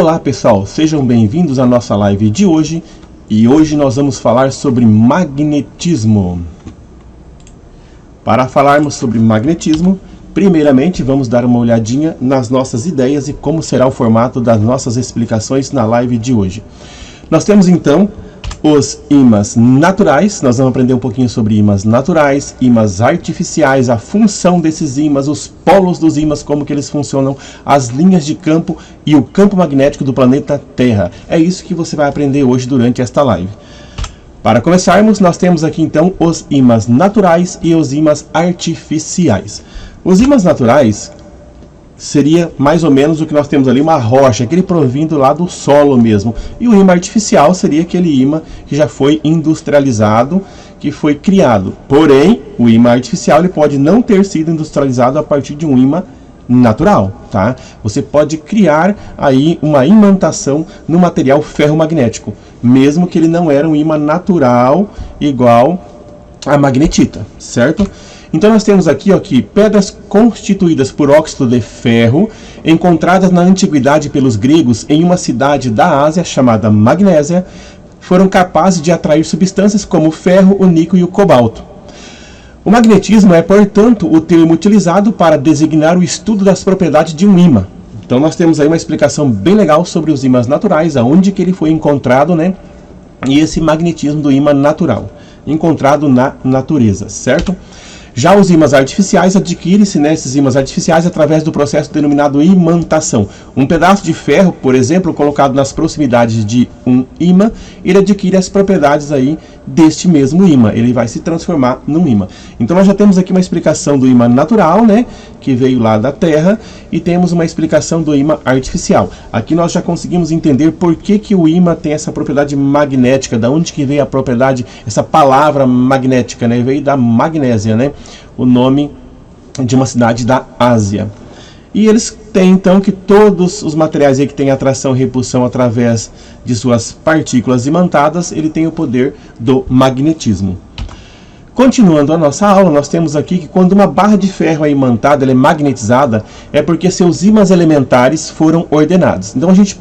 Olá pessoal, sejam bem-vindos à nossa live de hoje. E hoje nós vamos falar sobre magnetismo. Para falarmos sobre magnetismo, primeiramente vamos dar uma olhadinha nas nossas ideias e como será o formato das nossas explicações na live de hoje. Nós temos então os ímãs naturais, nós vamos aprender um pouquinho sobre ímãs naturais, ímãs artificiais, a função desses ímãs, os polos dos ímãs, como que eles funcionam, as linhas de campo e o campo magnético do planeta Terra. É isso que você vai aprender hoje durante esta live. Para começarmos, nós temos aqui então os ímãs naturais e os ímãs artificiais. Os ímãs naturais seria mais ou menos o que nós temos ali, uma rocha, aquele provindo lá do solo mesmo. E o ímã artificial seria aquele ímã que já foi industrializado, que foi criado. Porém, o ímã artificial ele pode não ter sido industrializado a partir de um ímã natural, tá? Você pode criar aí uma imantação no material ferromagnético, mesmo que ele não era um ímã natural igual a magnetita, certo? Então nós temos aqui que pedras constituídas por óxido de ferro, encontradas na antiguidade pelos gregos em uma cidade da Ásia chamada Magnésia, foram capazes de atrair substâncias como o ferro, o níquel e o cobalto. O magnetismo é, portanto, o termo utilizado para designar o estudo das propriedades de um ímã. Então nós temos aí uma explicação bem legal sobre os ímãs naturais, aonde que ele foi encontrado, né? E esse magnetismo do ímã natural, encontrado na natureza, certo? Já os ímãs artificiais adquirem-se, né, esses ímãs artificiais através do processo denominado imantação. Um pedaço de ferro, por exemplo, colocado nas proximidades de um ímã, ele adquire as propriedades aí deste mesmo ímã. Ele vai se transformar num ímã. Então nós já temos aqui uma explicação do ímã natural, né, que veio lá da Terra, e temos uma explicação do ímã artificial. Aqui nós já conseguimos entender por que o ímã tem essa propriedade magnética, da onde que veio a propriedade, essa palavra magnética, né, veio da Magnésia, né, o nome de uma cidade da Ásia. E eles têm então que todos os materiais aí que têm atração e repulsão através de suas partículas imantadas, ele tem o poder do magnetismo. Continuando a nossa aula, nós temos aqui que quando uma barra de ferro é imantada, ela é magnetizada, é porque seus ímãs elementares foram ordenados. Então a gente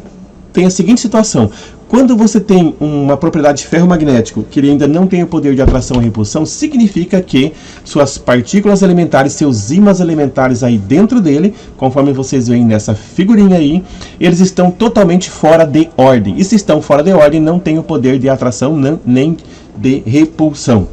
tem a seguinte situação: quando você tem uma propriedade ferromagnético que ele ainda não tem o poder de atração e repulsão, significa que suas partículas elementares, seus ímãs elementares aí dentro dele, conforme vocês veem nessa figurinha aí, eles estão totalmente fora de ordem. E se estão fora de ordem, não tem o poder de atração nem de repulsão.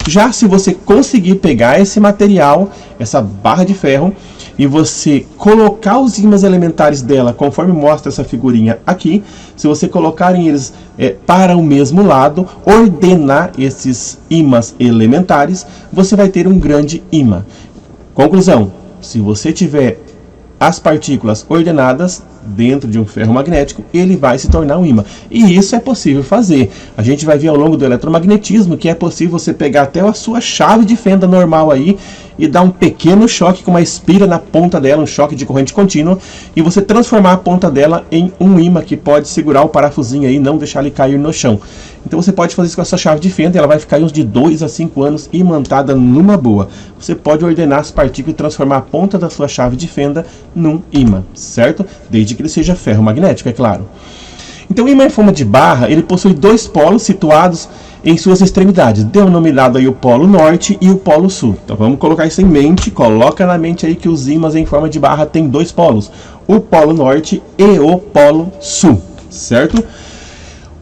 Já se você conseguir pegar esse material, essa barra de ferro, e você colocar os ímãs elementares dela, conforme mostra essa figurinha aqui, se você colocarem eles para o mesmo lado, ordenar esses ímãs elementares, você vai ter um grande ímã. Conclusão: se você tiver as partículas ordenadas dentro de um ferro magnético, ele vai se tornar um ímã. E isso é possível fazer. A gente vai ver ao longo do eletromagnetismo que é possível você pegar até a sua chave de fenda normal aí e dar um pequeno choque com uma espira na ponta dela, um choque de corrente contínua, e você transformar a ponta dela em um ímã que pode segurar o parafusinho aí e não deixar ele cair no chão. Então você pode fazer isso com a sua chave de fenda e ela vai ficar uns de 2 a 5 anos imantada numa boa. Você pode ordenar as partículas e transformar a ponta da sua chave de fenda num ímã, certo? Desde que ele seja ferromagnético, é claro. Então o ímã em forma de barra, ele possui dois polos situados em suas extremidades, denominado aí o polo norte e o polo sul. Então vamos colocar isso em mente, coloca na mente aí que os ímãs em forma de barra têm dois polos, o polo norte e o polo sul, certo?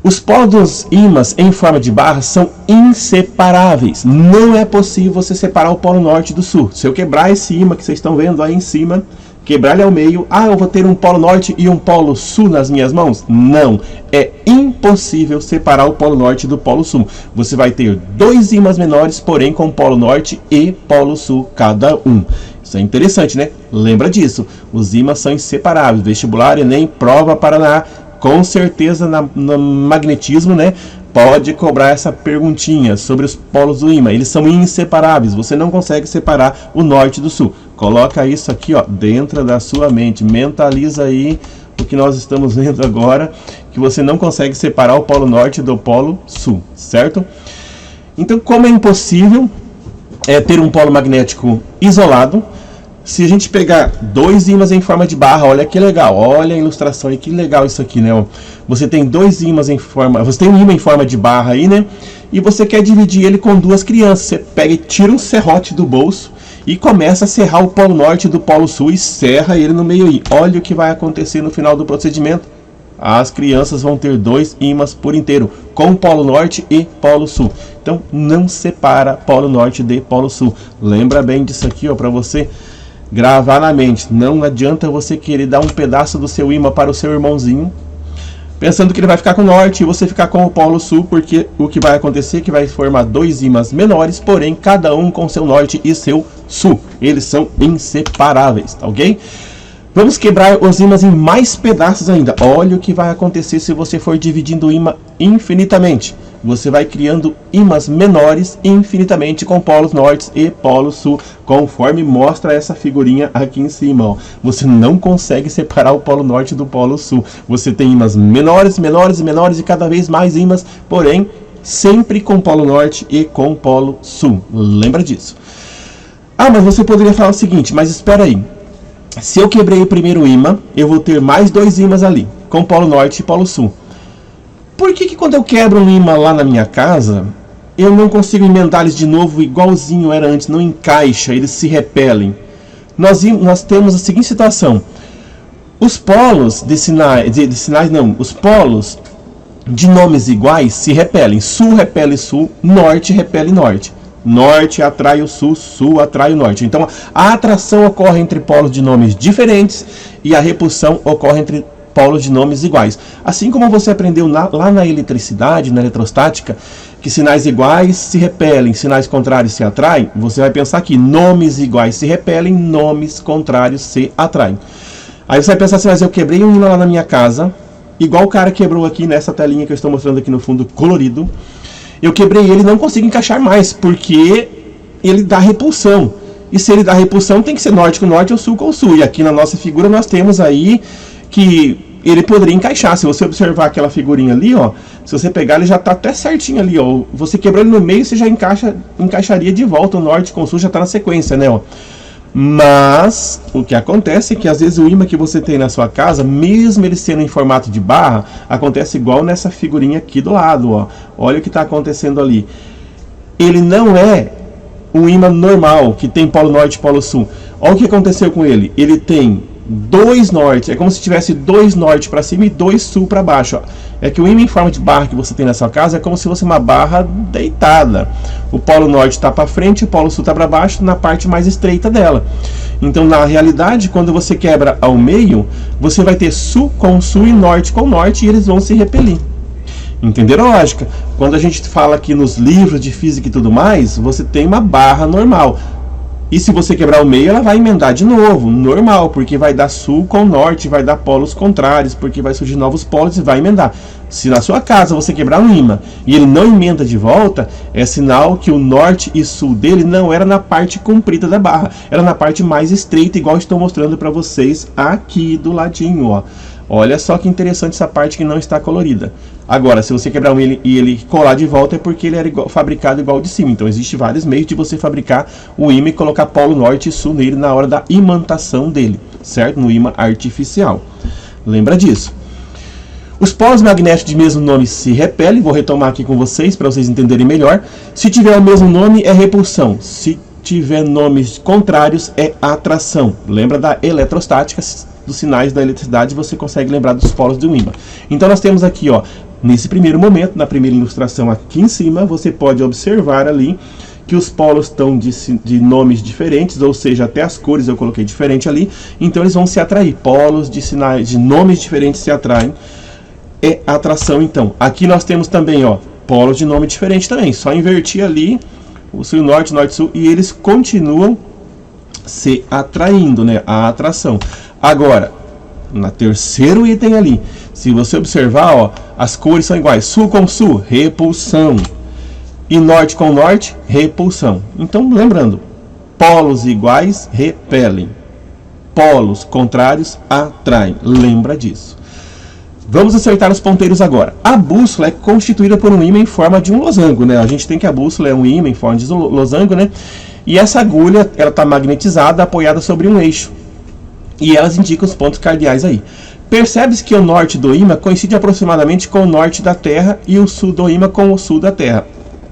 Os polos dos ímãs em forma de barra são inseparáveis. Não é possível você separar o polo norte do sul. Se eu quebrar esse ímã que vocês estão vendo aí em cima, quebrar ele ao meio, eu vou ter um polo norte e um polo sul nas minhas mãos? Não, é impossível separar o polo norte do polo sul. Você vai ter dois ímãs menores, porém com polo norte e polo sul cada um. Isso é interessante, né? Lembra disso, os ímãs são inseparáveis. Vestibular, Enem, prova Paraná, com certeza no magnetismo, né? Pode cobrar essa perguntinha sobre os polos do ímã. Eles são inseparáveis, você não consegue separar o norte do sul. Coloca isso aqui, dentro da sua mente. Mentaliza aí o que nós estamos vendo agora, que você não consegue separar o polo norte do polo sul, certo? Então, como é impossível ter um polo magnético isolado, Se a gente pegar dois ímãs em forma de barra, olha que legal, olha a ilustração aí, que legal isso aqui, né? Você tem dois ímãs em forma, você tem um ímã em forma de barra aí, né? E você quer dividir ele com duas crianças. Você pega e tira um serrote do bolso e começa a serrar o polo norte do polo sul e serra ele no meio aí. Olha o que vai acontecer no final do procedimento. As crianças vão ter dois ímãs por inteiro, com polo norte e polo sul. Então não separa polo norte de polo sul. Lembra bem disso aqui, ó, para você gravar na mente. Não adianta você querer dar um pedaço do seu ímã para o seu irmãozinho, pensando que ele vai ficar com o norte e você ficar com o polo sul, porque o que vai acontecer é que vai formar dois ímãs menores, porém cada um com seu norte e seu sul. Eles são inseparáveis, tá ok? Vamos quebrar os ímãs em mais pedaços ainda. Olha o que vai acontecer se você for dividindo o ímã infinitamente. Você vai criando ímãs menores infinitamente com polos norte e polo sul, conforme mostra essa figurinha aqui em cima, ó. Você não consegue separar o polo norte do polo sul. Você tem ímãs menores, menores e menores e cada vez mais ímãs, porém sempre com polo norte e com polo sul. Lembra disso. Ah, mas você poderia falar o seguinte, mas espera aí. Se eu quebrei o primeiro ímã, eu vou ter mais dois ímãs ali, com polo norte e polo sul. Por que quando eu quebro um ímã lá na minha casa, eu não consigo emendar eles de novo igualzinho era antes, não encaixa, eles se repelem? Nós temos a seguinte situação. Os polos os polos de nomes iguais se repelem. Sul repele sul, norte repele norte. Norte atrai o sul, sul atrai o norte. Então a atração ocorre entre polos de nomes diferentes e a repulsão ocorre entre polos de nomes iguais. Assim como você aprendeu lá na eletricidade, na eletrostática, que sinais iguais se repelem, sinais contrários se atraem, você vai pensar que nomes iguais se repelem, nomes contrários se atraem. Aí você vai pensar assim, mas eu quebrei um ímã lá na minha casa, igual o cara quebrou aqui nessa telinha que eu estou mostrando aqui no fundo colorido. Eu quebrei ele e não consigo encaixar mais, porque ele dá repulsão. E se ele dá repulsão, tem que ser norte com norte ou sul com sul. E aqui na nossa figura nós temos aí que ele poderia encaixar. Se você observar aquela figurinha ali, ó, se você pegar, ele já está até certinho ali, ó. Você quebrou ele no meio, você já encaixaria de volta o norte com o sul, já está na sequência, né, ó. Mas o que acontece é que às vezes o ímã que você tem na sua casa, mesmo ele sendo em formato de barra, acontece igual nessa figurinha aqui do lado, ó. Olha o que está acontecendo ali. Ele não é um ímã normal, que tem polo norte e polo sul. Olha o que aconteceu com ele. Ele tem dois norte, é como se tivesse dois norte para cima e dois sul para baixo, ó. É que o ímã em forma de barra que você tem na sua casa é como se fosse uma barra deitada. O polo norte está para frente e o polo sul está para baixo na parte mais estreita dela. Então na realidade, quando você quebra ao meio, você vai ter sul com sul e norte com norte e eles vão se repelir. Entenderam a lógica? Quando a gente fala aqui nos livros de física e tudo mais, você tem uma barra normal. E se você quebrar o meio, ela vai emendar de novo, normal, porque vai dar sul com norte, vai dar polos contrários, porque vai surgir novos polos e vai emendar. Se na sua casa você quebrar um ímã e ele não emenda de volta, é sinal que o norte e sul dele não era na parte comprida da barra, era na parte mais estreita, igual estou mostrando para vocês aqui do ladinho, ó. Olha só que interessante essa parte que não está colorida. Agora, se você quebrar um e ele colar de volta, é porque ele era fabricado igual de cima. Então, existem vários meios de você fabricar o ímã e colocar polo norte e sul nele na hora da imantação dele, certo? No ímã artificial. Lembra disso. Os polos magnéticos de mesmo nome se repelem. Vou retomar aqui com vocês para vocês entenderem melhor. Se tiver o mesmo nome, é repulsão. Se tiver nomes contrários, é atração. Lembra da eletrostática? Dos sinais da eletricidade, você consegue lembrar dos polos do ímã. Então nós temos aqui, ó, nesse primeiro momento, na primeira ilustração aqui em cima, você pode observar ali que os polos estão de nomes diferentes, ou seja, até as cores eu coloquei diferente ali, então eles vão se atrair. Polos de sinais, de nomes diferentes se atraem, é atração. Então aqui nós temos também, ó, polos de nome diferente também, só invertir ali o sul, norte, norte, sul, e eles continuam se atraindo, né, a atração. Agora, no terceiro item ali, se você observar, ó, as cores são iguais. Sul com sul, repulsão. E norte com norte, repulsão. Então, lembrando, polos iguais repelem. Polos contrários atraem. Lembra disso. Vamos acertar os ponteiros agora. A bússola é constituída por um ímã em forma de um losango, né? A gente tem que a bússola é um ímã em forma de losango, né? E essa agulha, ela está magnetizada, apoiada sobre um eixo. E elas indicam os pontos cardeais aí. Percebe-se que o norte do ímã coincide aproximadamente com o norte da Terra e o sul do ímã com o sul da Terra.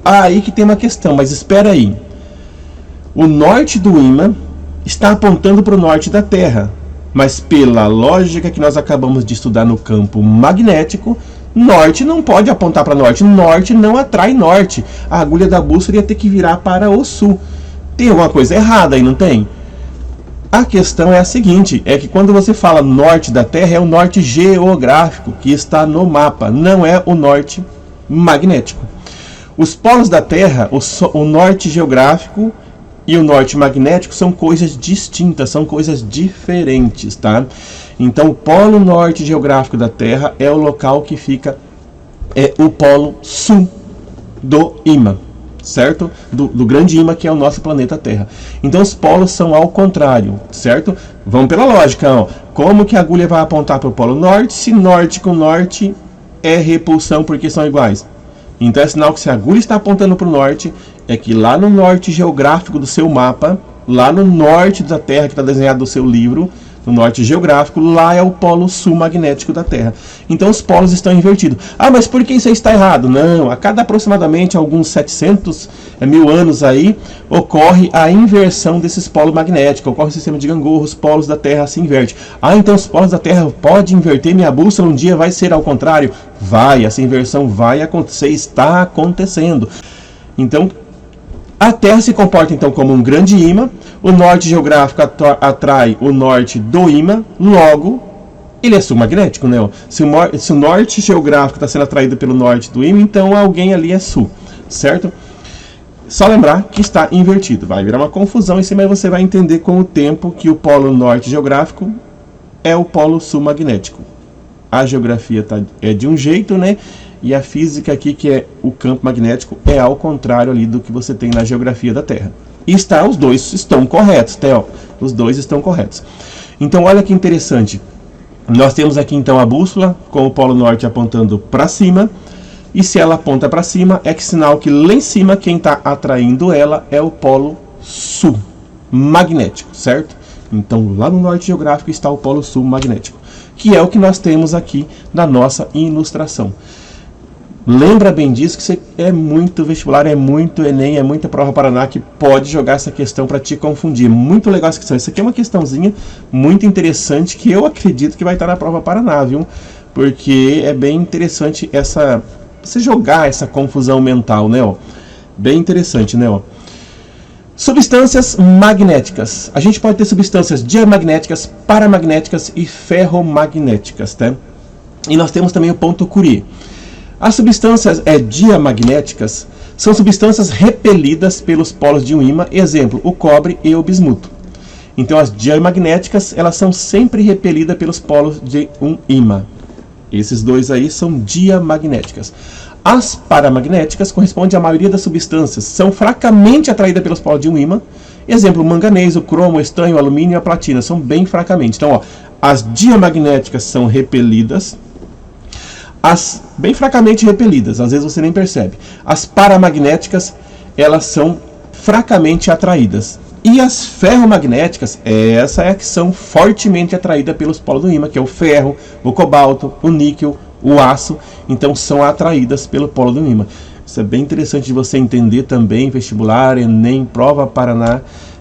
Aí que tem uma questão, mas espera aí. O norte do ímã está apontando para o norte da Terra, mas pela lógica que nós acabamos de estudar no campo magnético, norte não pode apontar para norte. Norte não atrai norte. A agulha da bússola ia ter que virar para o sul. Tem alguma coisa errada aí, não tem? A questão é a seguinte, é que quando você fala norte da Terra, é o norte geográfico que está no mapa, não é o norte magnético. Os polos da Terra, o norte geográfico e o norte magnético são coisas distintas, são coisas diferentes, tá? Então, o polo norte geográfico da Terra é o local que fica, o polo sul do ímã, certo? Do grande ímã que é o nosso planeta Terra. Então, os polos são ao contrário, certo? Vamos pela lógica, ó. Como que a agulha vai apontar para o polo norte, se norte com norte é repulsão porque são iguais? Então, é sinal que se a agulha está apontando para o norte, é que lá no norte geográfico do seu mapa, lá no norte da Terra que está desenhado no seu livro, no norte geográfico, lá é o polo sul magnético da Terra. Então os polos estão invertidos. Ah, mas por que isso aí está errado? Não, a cada aproximadamente alguns 700 mil anos aí, ocorre a inversão desses polos magnéticos, ocorre o sistema de gangorra, os polos da Terra se invertem. Ah, então os polos da Terra podem inverter, minha bússola um dia vai ser ao contrário? Vai, essa inversão vai acontecer, está acontecendo. Então, a Terra se comporta então como um grande ímã, o norte geográfico atrai o norte do ímã, logo ele é sul magnético, né? Se o norte geográfico está sendo atraído pelo norte do ímã, então alguém ali é sul, certo? Só lembrar que está invertido, vai virar uma confusão, mas você vai entender com o tempo que o polo norte geográfico é o polo sul magnético. A geografia é de um jeito, né? E a física aqui, que é o campo magnético, é ao contrário ali do que você tem na geografia da Terra. E os dois estão corretos, Theo. Os dois estão corretos. Então, olha que interessante. Nós temos aqui, então, a bússola com o polo norte apontando para cima. E se ela aponta para cima, é que sinal que lá em cima, quem está atraindo ela é o polo sul magnético, certo? Então, lá no norte geográfico está o polo sul magnético, que é o que nós temos aqui na nossa ilustração. Lembra bem disso, que isso é muito vestibular, é muito Enem, é muita prova Paraná que pode jogar essa questão para te confundir. Muito legal essa questão. Isso aqui é uma questãozinha muito interessante que eu acredito que vai estar na prova Paraná, viu? Porque é bem interessante você jogar essa confusão mental, né? Ó? Bem interessante, né? Ó? Substâncias magnéticas. A gente pode ter substâncias diamagnéticas, paramagnéticas e ferromagnéticas, tá? E nós temos também o ponto Curie. As substâncias diamagnéticas são substâncias repelidas pelos polos de um ímã, exemplo, o cobre e o bismuto. Então as diamagnéticas, elas são sempre repelidas pelos polos de um ímã. Esses dois aí são diamagnéticas. As paramagnéticas correspondem à maioria das substâncias, são fracamente atraídas pelos polos de um ímã, exemplo, o manganês, o cromo, o estanho, o alumínio e a platina, são bem fracamente. Então, ó, as diamagnéticas são repelidas, bem fracamente repelidas, às vezes você nem percebe. As paramagnéticas, elas são fracamente atraídas. E as ferromagnéticas, essa é a que são fortemente atraídas pelos polos do ímã, que é o ferro, o cobalto, o níquel, o aço. Então são atraídas pelo polo do ímã. Isso é bem interessante de você entender também, vestibular, Enem, prova Paraná.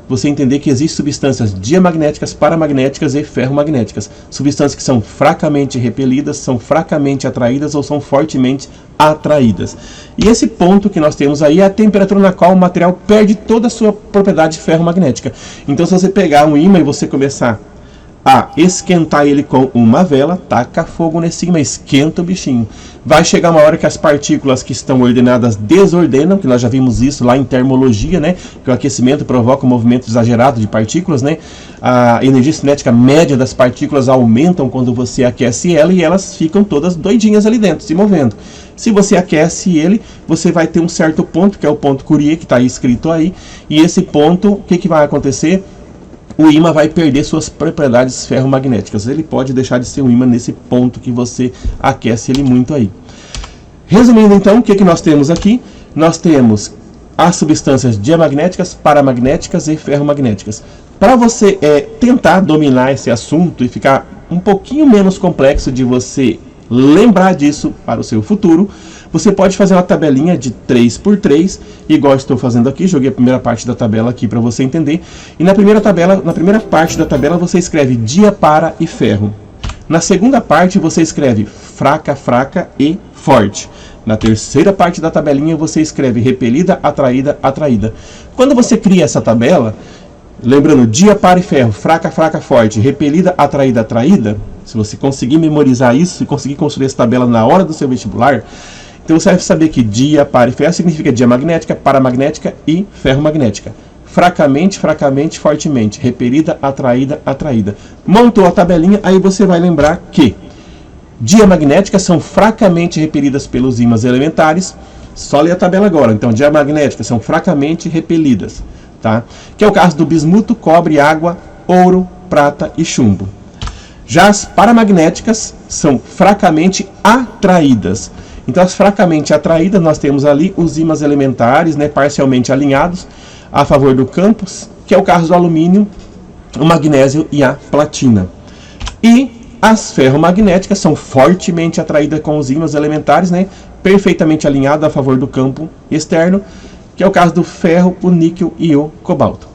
Você entender que existem substâncias diamagnéticas, paramagnéticas e ferromagnéticas. Substâncias que são fracamente repelidas, são fracamente atraídas ou são fortemente atraídas. E esse ponto que nós temos aí é a temperatura na qual o material perde toda a sua propriedade ferromagnética. Então, se você pegar um ímã e você começar a esquentar ele com uma vela, taca fogo nesse ímã, esquenta o bichinho. Vai chegar uma hora que as partículas que estão ordenadas desordenam, que nós já vimos isso lá em termologia, né? Que o aquecimento provoca um movimento exagerado de partículas, né? A energia cinética média das partículas aumentam quando você aquece ela e elas ficam todas doidinhas ali dentro, se movendo. Se você aquece ele, você vai ter um certo ponto, que é o ponto Curie, que está aí escrito aí, e esse ponto, o que vai acontecer? O ímã vai perder suas propriedades ferromagnéticas. Ele pode deixar de ser um ímã nesse ponto que você aquece ele muito aí. Resumindo então, o que nós temos aqui? Nós temos as substâncias diamagnéticas, paramagnéticas e ferromagnéticas. Para você tentar dominar esse assunto e ficar um pouquinho menos complexo de você lembrar disso para o seu futuro, você pode fazer uma tabelinha de 3×3, igual estou fazendo aqui. Joguei a primeira parte da tabela aqui para você entender. E na primeira parte da tabela você escreve dia, para e ferro. Na segunda parte você escreve fraca, fraca e forte. Na terceira parte da tabelinha você escreve repelida, atraída, atraída. Quando você cria essa tabela, lembrando dia, para e ferro, fraca, fraca, forte, repelida, atraída, atraída, se você conseguir memorizar isso e conseguir construir essa tabela na hora do seu vestibular, então você vai saber que dia, para e ferro significa diamagnética, paramagnética e ferromagnética. Fracamente, fracamente, fortemente, repelida, atraída, atraída. Montou a tabelinha, aí você vai lembrar que diamagnéticas são fracamente repelidas pelos ímãs elementares. Só ler a tabela agora. Então, diamagnéticas são fracamente repelidas, tá? Que é o caso do bismuto, cobre, água, ouro, prata e chumbo. Já as paramagnéticas são fracamente atraídas. Então, as fracamente atraídas, nós temos ali os ímãs elementares, né, parcialmente alinhados a favor do campo, que é o caso do alumínio, o magnésio e a platina. E as ferromagnéticas são fortemente atraídas com os ímãs elementares, né, perfeitamente alinhados a favor do campo externo, que é o caso do ferro, o níquel e o cobalto.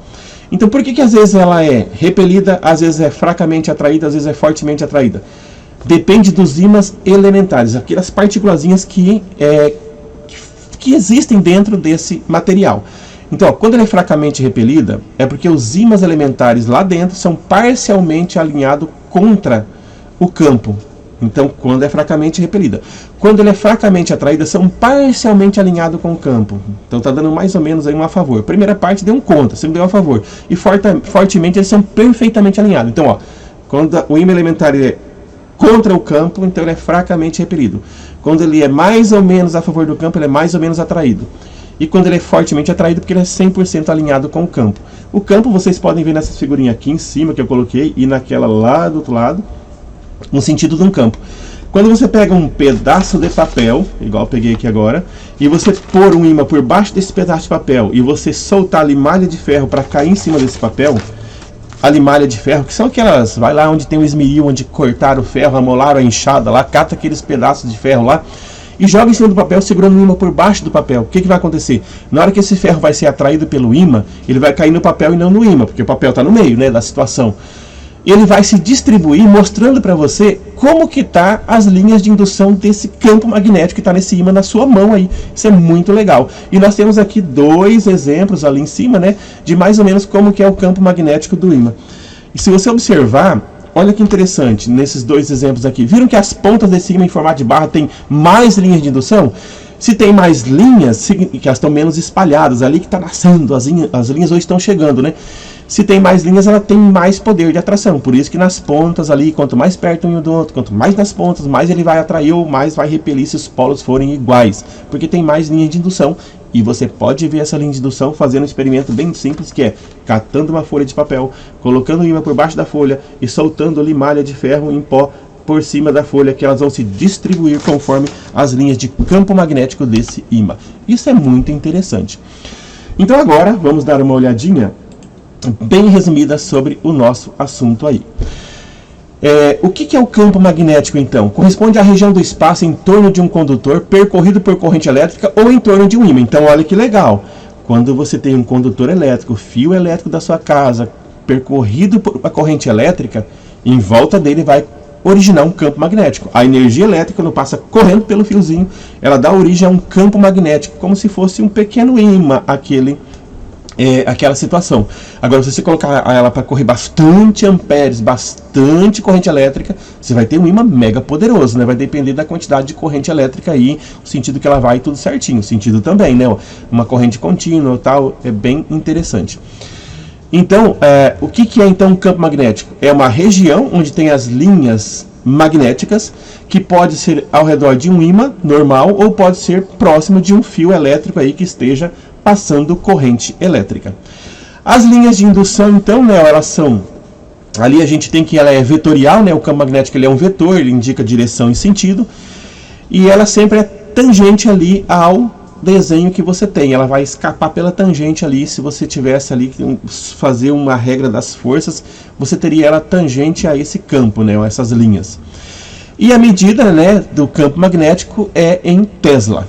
Então, por que às vezes ela é repelida, às vezes é fracamente atraída, às vezes é fortemente atraída? Depende dos ímãs elementares, aquelas partículazinhas que existem dentro desse material. Então, ó, quando ela é fracamente repelida, é porque os ímãs elementares lá dentro são parcialmente alinhados contra o campo. Então, quando é fracamente repelida. Quando ela é fracamente atraída, são parcialmente alinhados com o campo. Então, está dando mais ou menos aí um a favor. Primeira parte deu um contra, sempre deu a favor. E fortemente eles são perfeitamente alinhados. Então, ó, quando o ímã elementar é contra o campo, então ele é fracamente repelido. Quando ele é mais ou menos a favor do campo, ele é mais ou menos atraído. E quando ele é fortemente atraído, porque ele é 100% alinhado com o campo. O campo vocês podem ver nessas figurinhas aqui em cima que eu coloquei e naquela lá do outro lado, no sentido de um campo. Quando você pega um pedaço de papel, igual eu peguei aqui agora, e você pôr um ímã por baixo desse pedaço de papel e você soltar ali malha de ferro para cair em cima desse papel, a limalha de ferro, que são aquelas, vai lá onde tem o esmeril, onde cortaram o ferro, amolaram a enxada lá, cata aqueles pedaços de ferro lá e joga em cima do papel, segurando o ímã por baixo do papel. O que vai acontecer? Na hora que esse ferro vai ser atraído pelo ímã, ele vai cair no papel e não no ímã, porque o papel está no meio, né, da situação. Ele vai se distribuir mostrando para você como que tá as linhas de indução desse campo magnético que está nesse ímã na sua mão aí. Isso é muito legal. E nós temos aqui dois exemplos ali em cima, né, de mais ou menos como que é o campo magnético do ímã. E se você observar, olha que interessante, nesses dois exemplos aqui, viram que as pontas desse ímã em formato de barra tem mais linhas de indução? Se tem mais linhas, que elas estão menos espalhadas, ali que está nascendo, as linhas hoje estão chegando, né? Se tem mais linhas, ela tem mais poder de atração. Por isso que nas pontas ali, quanto mais perto um do outro, quanto mais nas pontas, mais ele vai atrair ou mais vai repelir se os polos forem iguais. Porque tem mais linha de indução. E você pode ver essa linha de indução fazendo um experimento bem simples, que é catando uma folha de papel, colocando o ímã por baixo da folha e soltando ali malha de ferro em pó por cima da folha, que elas vão se distribuir conforme as linhas de campo magnético desse ímã. Isso é muito interessante. Então agora vamos dar uma olhadinha bem resumida sobre o nosso assunto aí. O que é o campo magnético então? Corresponde à região do espaço em torno de um condutor percorrido por corrente elétrica ou em torno de um ímã. Então olha que legal, quando você tem um condutor elétrico, fio elétrico da sua casa, percorrido por uma corrente elétrica, em volta dele vai originar um campo magnético. A energia elétrica, quando passa correndo pelo fiozinho, ela dá origem a um campo magnético, como se fosse um pequeno ímã aquela situação. Agora, se você colocar ela para correr bastante amperes, bastante corrente elétrica, você vai ter um ímã mega poderoso, né? Vai depender da quantidade de corrente elétrica aí, o sentido que ela vai, tudo certinho. O sentido também, né? Uma corrente contínua e tal, é bem interessante. Então, o que é então um campo magnético? É uma região onde tem as linhas magnéticas, que pode ser ao redor de um ímã normal ou pode ser próximo de um fio elétrico aí que esteja passando corrente elétrica. As linhas de indução, então, né, elas são... Ali a gente tem que ela é vetorial, né, o campo magnético ele é um vetor, ele indica direção e sentido, e ela sempre é tangente ali ao desenho que você tem. Ela vai escapar pela tangente ali. Se você tivesse ali que fazer uma regra das forças, você teria ela tangente a esse campo, né, essas linhas. E a medida, né, do campo magnético é em Tesla,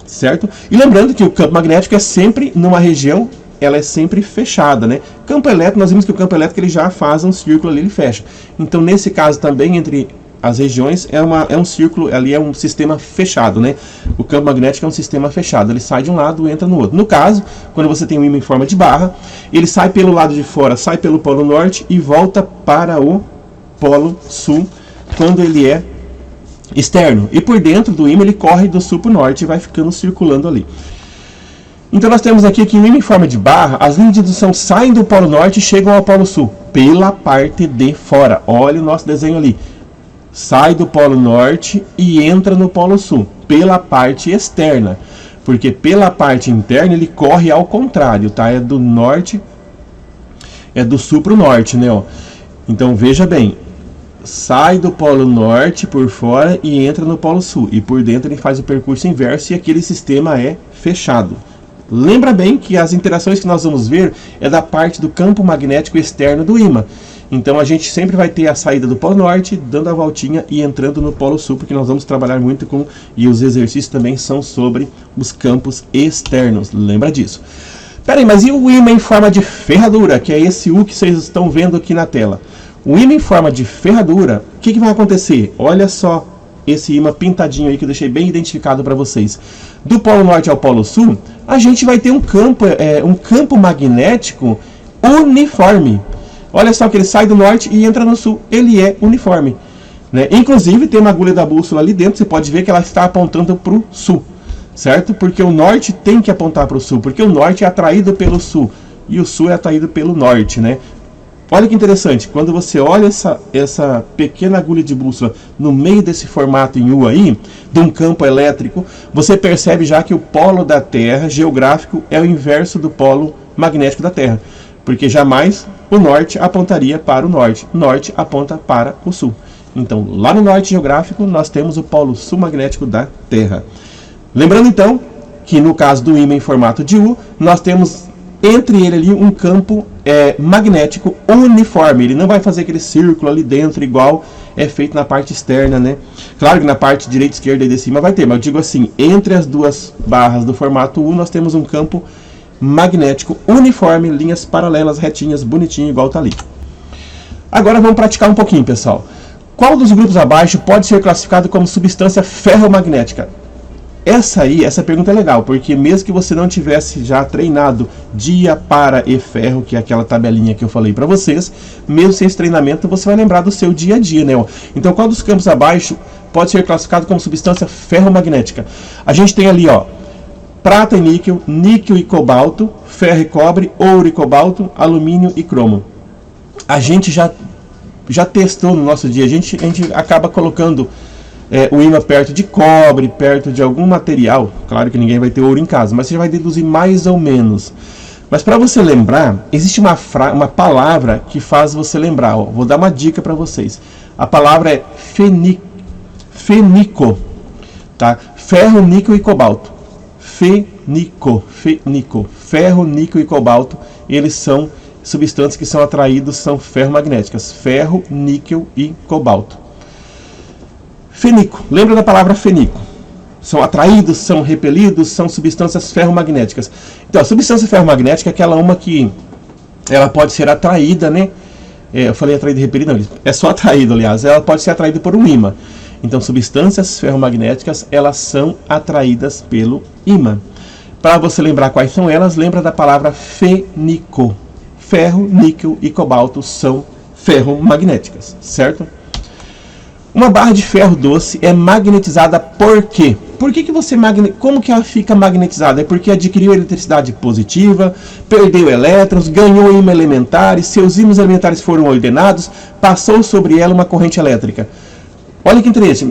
certo? E lembrando que o campo magnético é sempre numa região, ela é sempre fechada, né? Campo elétrico, nós vimos que o campo elétrico ele já faz um círculo ali, ele fecha. Então nesse caso também, entre as regiões, é um círculo, ali é um sistema fechado, né? O campo magnético é um sistema fechado, ele sai de um lado e entra no outro. No caso, quando você tem um ímã em forma de barra, ele sai pelo lado de fora, sai pelo polo norte e volta para o polo sul, quando ele é externo. E por dentro do ímã ele corre do sul para o norte e vai ficando circulando ali. Então nós temos aqui que o ímã em forma de barra, as linhas de indução saem do polo norte e chegam ao polo sul, pela parte de fora. Olha o nosso desenho ali. Sai do polo norte e entra no polo sul, pela parte externa. Porque pela parte interna ele corre ao contrário, tá? É do norte, é do sul para o norte, né? Ó. Então veja bem, sai do polo norte por fora e entra no polo sul. E por dentro ele faz o percurso inverso e aquele sistema é fechado. Lembra bem que as interações que nós vamos ver é da parte do campo magnético externo do ímã. Então a gente sempre vai ter a saída do polo norte, dando a voltinha e entrando no polo sul, porque nós vamos trabalhar muito com, e os exercícios também são sobre os campos externos. Lembra disso. Peraí, mas e o ímã em forma de ferradura, que é esse U que vocês estão vendo aqui na tela? O ímã em forma de ferradura, o que vai acontecer? Olha só esse ímã pintadinho aí que eu deixei bem identificado para vocês. Do polo norte ao polo sul, a gente vai ter um campo magnético uniforme. Olha só que ele sai do norte e entra no sul. Ele é uniforme, né? Inclusive tem uma agulha da bússola ali dentro. Você pode ver que ela está apontando para o sul, certo? Porque o norte tem que apontar para o sul, porque o norte é atraído pelo sul e o sul é atraído pelo norte, né? Olha que interessante, quando você olha essa pequena agulha de bússola no meio desse formato em U aí, de um campo elétrico, você percebe já que o polo da Terra, geográfico, é o inverso do polo magnético da Terra. Porque jamais o norte apontaria para o norte, o norte aponta para o sul. Então, lá no norte geográfico, nós temos o polo sul magnético da Terra. Lembrando então, que no caso do ímã em formato de U, nós temos entre ele ali um campo magnético uniforme. Ele não vai fazer aquele círculo ali dentro igual é feito na parte externa, né? Claro que na parte direita e esquerda aí de cima vai ter, mas eu digo assim, entre as duas barras do formato U nós temos um campo magnético uniforme, linhas paralelas, retinhas, bonitinho, igual tá ali. Agora vamos praticar um pouquinho, pessoal. Qual dos grupos abaixo pode ser classificado como substância ferromagnética? Essa pergunta é legal, porque mesmo que você não tivesse já treinado dia, para e ferro, que é aquela tabelinha que eu falei para vocês, mesmo sem esse treinamento você vai lembrar do seu dia a dia, né? Então qual dos campos abaixo pode ser classificado como substância ferromagnética? A gente tem ali, ó, prata e níquel, níquel e cobalto, ferro e cobre, ouro e cobalto, alumínio e cromo. A gente já testou no nosso dia, a gente acaba colocando o ímã perto de cobre, perto de algum material. Claro que ninguém vai ter ouro em casa, mas você vai deduzir mais ou menos. Mas para você lembrar, existe uma palavra que faz você lembrar. Ó, vou dar uma dica para vocês. A palavra é fenico, tá? Ferro, níquel e cobalto. Fenico. Ferro, níquel e cobalto, eles são substâncias que são atraídos, são ferromagnéticas. Ferro, níquel e cobalto. Fenico, lembra da palavra fenico? São atraídos, são repelidos, são substâncias ferromagnéticas. Então, a substância ferromagnética é aquela uma que ela pode ser atraída, né? Eu falei atraída e repelida, não, é só atraído, aliás. Ela pode ser atraída por um ímã. Então, substâncias ferromagnéticas, elas são atraídas pelo ímã. Para você lembrar quais são elas, lembra da palavra fenico. Ferro, níquel e cobalto são ferromagnéticas, certo? Uma barra de ferro doce é magnetizada por quê? Como que ela fica magnetizada? É porque adquiriu eletricidade positiva, perdeu elétrons, ganhou ímã elementar, e seus ímãs elementares foram ordenados, passou sobre ela uma corrente elétrica. Olha que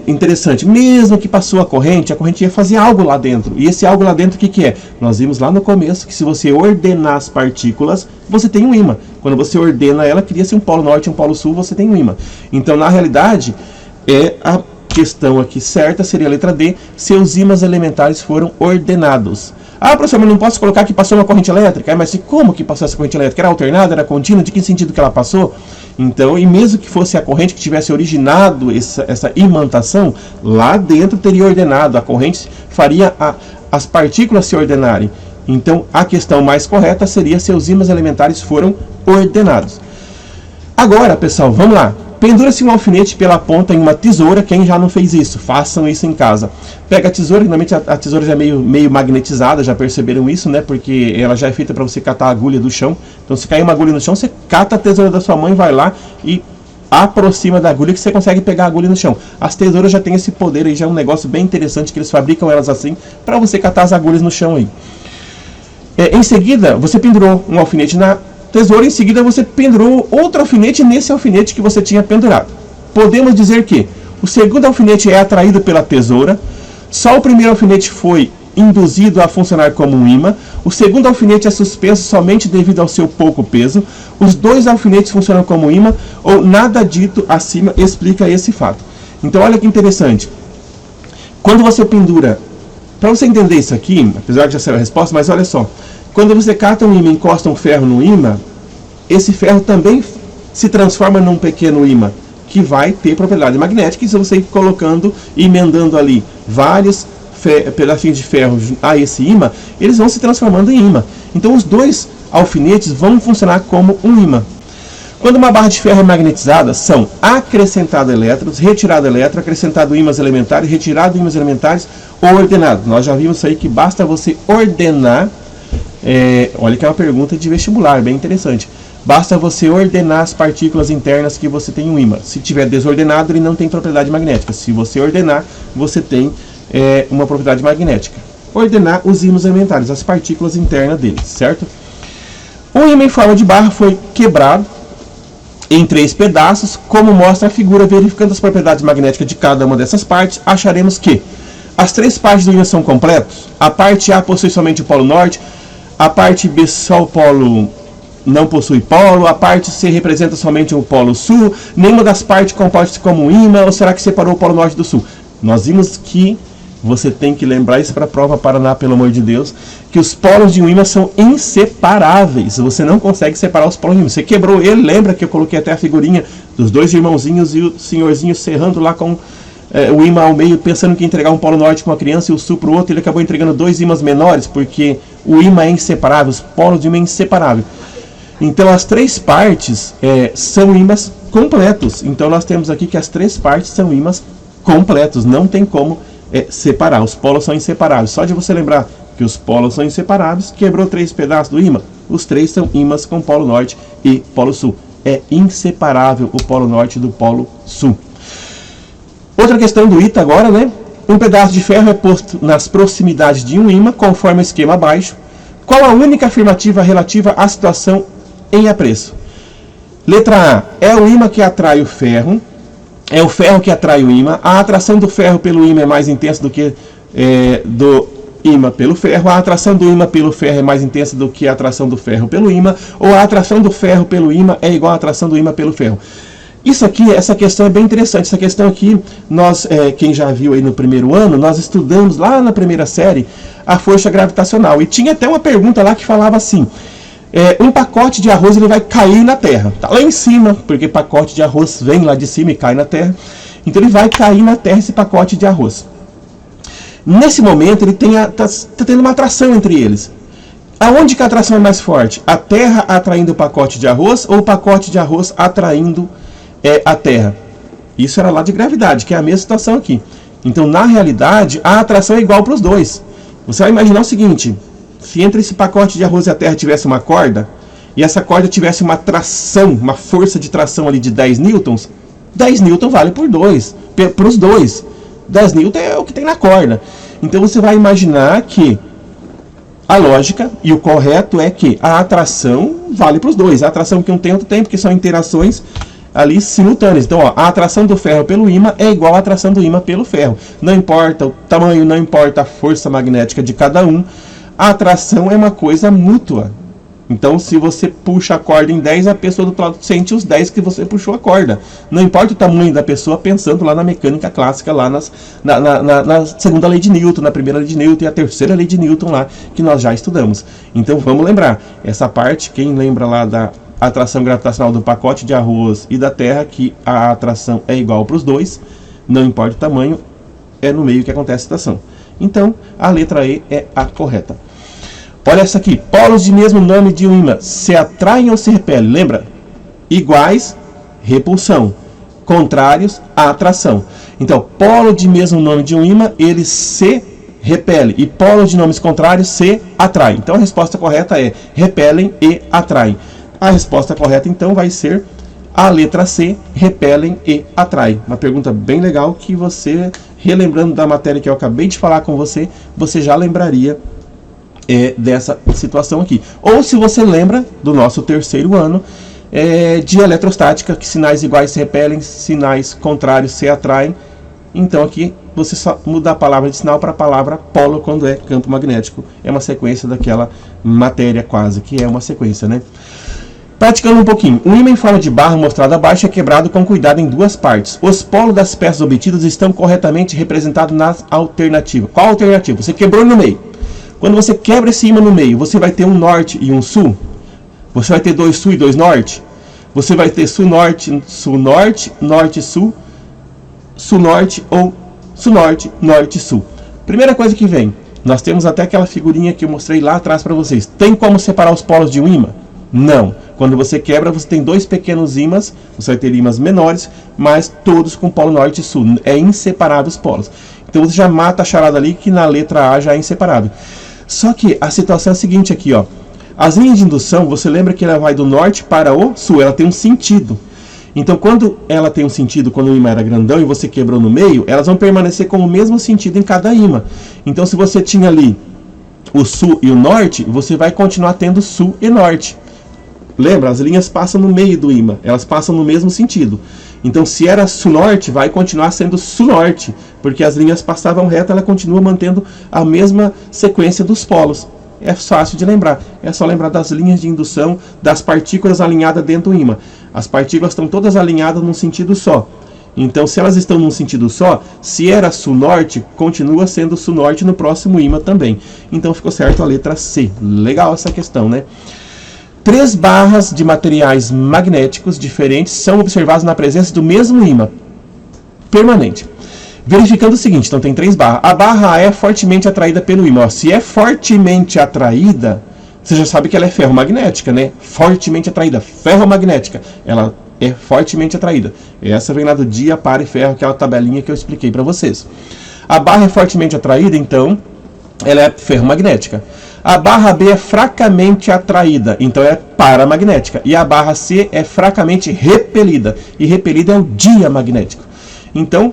interessante, mesmo que passou a corrente ia fazer algo lá dentro. E esse algo lá dentro, o que é? Nós vimos lá no começo que se você ordenar as partículas, você tem um ímã. Quando você ordena ela, cria-se um polo norte e um polo sul, você tem um ímã. Então, na realidade, questão aqui certa seria a letra D, seus ímãs elementares foram ordenados. Ah, professor, mas não posso colocar que passou uma corrente elétrica? Mas como que passou essa corrente elétrica? Era alternada, era contínua? De que sentido que ela passou? Então, e mesmo que fosse a corrente que tivesse originado essa imantação, lá dentro teria ordenado, a corrente faria as partículas se ordenarem. Então, a questão mais correta seria seus ímãs elementares foram ordenados. Agora, pessoal, vamos lá. Pendura-se um alfinete pela ponta em uma tesoura. Quem já não fez isso? Façam isso em casa. Pega a tesoura, normalmente a tesoura já é meio magnetizada, já perceberam isso, né? Porque ela já é feita para você catar a agulha do chão. Então, se cair uma agulha no chão, você cata a tesoura da sua mãe, vai lá e aproxima da agulha que você consegue pegar a agulha no chão. As tesouras já têm esse poder aí, já é um negócio bem interessante que eles fabricam elas assim, para você catar as agulhas no chão aí. Em seguida, você pendurou um alfinete na tesoura, em seguida você pendurou outro alfinete nesse alfinete que você tinha pendurado. Podemos dizer que o segundo alfinete é atraído pela tesoura, só o primeiro alfinete foi induzido a funcionar como um ímã, o segundo alfinete é suspenso somente devido ao seu pouco peso, os dois alfinetes funcionam como ímã, ou nada dito acima explica esse fato. Então olha que interessante, quando você pendura, para você entender isso aqui, apesar de já ser a resposta, mas olha só, quando você cata um ímã e encosta um ferro no ímã, esse ferro também se transforma num pequeno ímã, que vai ter propriedade magnética, e se você ir colocando e emendando ali vários pedacinhos de ferro a esse ímã, eles vão se transformando em ímã. Então os dois alfinetes vão funcionar como um ímã. Quando uma barra de ferro é magnetizada, são acrescentados elétrons, retirado elétron, acrescentado ímãs elementares, retirado ímãs elementares ou ordenado. Nós já vimos isso aí que basta você ordenar. Olha que é uma pergunta de vestibular, bem interessante. Basta você ordenar as partículas internas que você tem um ímã. Se tiver desordenado, ele não tem propriedade magnética. Se você ordenar, você tem uma propriedade magnética. Ordenar os ímãs elementares, as partículas internas deles, certo? O ímã em forma de barra foi quebrado em 3 pedaços, como mostra a figura. Verificando as propriedades magnéticas de cada uma dessas partes, acharemos que as 3 partes do ímã são completos. A parte A possui somente o polo norte, a parte B só o polo não possui polo, a parte C representa somente o polo sul, nenhuma das partes comporta-se como um ímã, ou será que separou o polo norte do sul? Nós vimos que você tem que lembrar isso para a prova Paraná, pelo amor de Deus, que os polos de um ímã são inseparáveis, você não consegue separar os polos de um ímã. Você quebrou ele, lembra que eu coloquei até a figurinha dos 2 irmãozinhos e o senhorzinho serrando lá com o ímã ao meio, pensando que ia entregar um polo norte para uma criança e o sul para o outro, ele acabou entregando 2 ímãs menores, porque o ímã é inseparável, os polos de ímã é inseparável. Então as 3 partes são ímãs completos. Então nós temos aqui que as 3 partes são ímãs completos, não tem como separar, os polos são inseparáveis. Só de você lembrar que os polos são inseparáveis, quebrou 3 pedaços do ímã, os 3 são ímãs com polo norte e polo sul. É inseparável o polo norte do polo sul. Outra questão do ITA agora, né? Um pedaço de ferro é posto nas proximidades de um ímã, conforme o esquema abaixo. Qual a única afirmativa relativa à situação em apreço? Letra A, é o ímã que atrai o ferro, é o ferro que atrai o ímã, a atração do ferro pelo ímã é mais intensa do que do ímã pelo ferro, a atração do ímã pelo ferro é mais intensa do que a atração do ferro pelo ímã, ou a atração do ferro pelo ímã é igual à atração do ímã pelo ferro. Isso aqui, essa questão é bem interessante. Essa questão aqui, nós, quem já viu aí no primeiro ano, nós estudamos lá na primeira série a força gravitacional. E tinha até uma pergunta lá que falava assim, um pacote de arroz ele vai cair na terra. Tá lá em cima, porque pacote de arroz vem lá de cima e cai na terra. Então ele vai cair na terra esse pacote de arroz. Nesse momento ele tá tendo uma atração entre eles. Aonde que a atração é mais forte? A terra atraindo o pacote de arroz ou o pacote de arroz atraindo a terra? Isso era lá de gravidade, que é a mesma situação aqui. Então, na realidade, a atração é igual para os dois. Você vai imaginar o seguinte, se entre esse pacote de arroz e a terra tivesse uma corda, e essa corda tivesse uma tração, uma força de tração ali de 10 newtons, 10 newtons vale por 2, para os dois. 10 newtons é o que tem na corda. Então, você vai imaginar que a lógica e o correto é que a atração vale para os dois. A atração que um tem, outro tem, porque são interações ali simultâneas. Então, ó, a atração do ferro pelo ímã é igual à atração do ímã pelo ferro. Não importa o tamanho, não importa a força magnética de cada um, a atração é uma coisa mútua. Então, se você puxa a corda em 10, a pessoa do outro lado sente os 10 que você puxou a corda. Não importa o tamanho da pessoa, pensando lá na mecânica clássica, lá na segunda lei de Newton, na primeira lei de Newton e a terceira lei de Newton lá, que nós já estudamos. Então, vamos lembrar, essa parte, quem lembra lá da atração gravitacional do pacote de arroz e da Terra, que a atração é igual para os dois, não importa o tamanho, é no meio que acontece a situação. Então, a letra E é a correta. Olha essa aqui, polos de mesmo nome de um ímã se atraem ou se repelem? Lembra? Iguais, repulsão. Contrários, atração. Então, polo de mesmo nome de um ímã, ele se repele. E polo de nomes contrários se atrai. Então, a resposta correta é repelem e atraem. A resposta correta, então, vai ser a letra C, repelem e atraem. Uma pergunta bem legal que você, relembrando da matéria que eu acabei de falar com você, você já lembraria dessa situação aqui. Ou se você lembra do nosso terceiro ano de eletrostática, que sinais iguais se repelem, sinais contrários se atraem. Então aqui você só muda a palavra de sinal para a palavra polo quando é campo magnético. É uma sequência daquela matéria quase, que é uma sequência, né? Praticando um pouquinho, o ímã em forma de barra mostrado abaixo é quebrado com cuidado em duas partes. Os polos das peças obtidas estão corretamente representados na alternativa. Qual alternativa? Você quebrou no meio. Quando você quebra esse ímã no meio, você vai ter um norte e um sul? Você vai ter dois sul e dois norte? Você vai ter sul-norte, sul-norte, norte-sul, sul-norte ou sul-norte, norte-sul. Primeira coisa que vem, nós temos até aquela figurinha que eu mostrei lá atrás para vocês. Tem como separar os polos de um ímã? Não. Quando você quebra, você tem dois pequenos ímãs, você vai ter ímãs menores, mas todos com polo norte e sul. É inseparável os polos. Então você já mata a charada ali, que na letra A já é inseparável. Só que a situação é a seguinte aqui, ó. As linhas de indução, você lembra que ela vai do norte para o sul, ela tem um sentido. Então quando ela tem um sentido, quando o ímã era grandão e você quebrou no meio, elas vão permanecer com o mesmo sentido em cada ímã. Então se você tinha ali o sul e o norte, você vai continuar tendo sul e norte. Lembra, as linhas passam no meio do ímã, elas passam no mesmo sentido. Então se era sul-norte, vai continuar sendo sul-norte, porque as linhas passavam reto, ela continua mantendo a mesma sequência dos polos. É fácil de lembrar, é só lembrar das linhas de indução, das partículas alinhadas dentro do ímã. As partículas estão todas alinhadas num sentido só. Então se elas estão num sentido só, se era sul-norte, continua sendo sul-norte no próximo ímã também. Então ficou certo a letra C. Legal essa questão, né? 3 barras de materiais magnéticos diferentes são observadas na presença do mesmo ímã permanente. Verificando o seguinte, então tem 3 barras. A barra A é fortemente atraída pelo ímã. Se é fortemente atraída, você já sabe que ela é ferromagnética, né? Fortemente atraída, ferromagnética. Ela é fortemente atraída. Essa vem lá do dia, par e ferro, aquela tabelinha que eu expliquei para vocês. A barra é fortemente atraída, então ela é ferromagnética. A barra B é fracamente atraída, então é paramagnética. E a barra C é fracamente repelida. E repelida é o diamagnético. Então,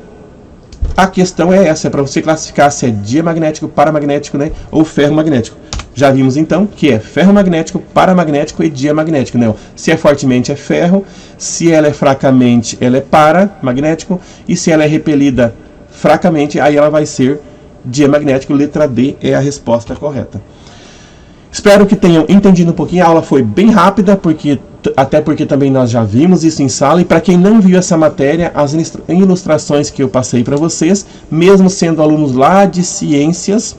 a questão é essa, é para você classificar se é diamagnético, paramagnético, né, ou ferromagnético. Já vimos então que é ferromagnético, paramagnético e diamagnético, né? Se é fortemente é ferro, se ela é fracamente ela é paramagnético, e se ela é repelida fracamente, aí ela vai ser diamagnético. Letra D é a resposta correta. Espero que tenham entendido um pouquinho. A aula foi bem rápida, até porque também nós já vimos isso em sala. E para quem não viu essa matéria, as ilustrações que eu passei para vocês, mesmo sendo alunos lá de ciências,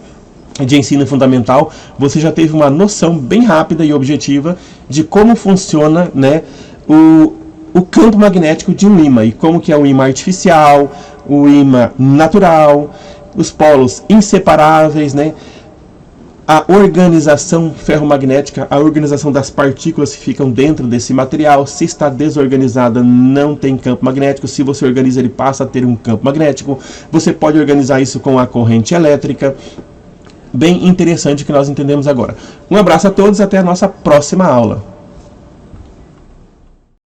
de ensino fundamental, você já teve uma noção bem rápida e objetiva de como funciona, né, o campo magnético de um ímã, e como que é o ímã artificial, o ímã natural, os polos inseparáveis, né? A organização ferromagnética, a organização das partículas que ficam dentro desse material. Se está desorganizada, não tem campo magnético. Se você organiza, ele passa a ter um campo magnético. Você pode organizar isso com a corrente elétrica. Bem interessante que nós entendemos agora. Um abraço a todos, até a nossa próxima aula.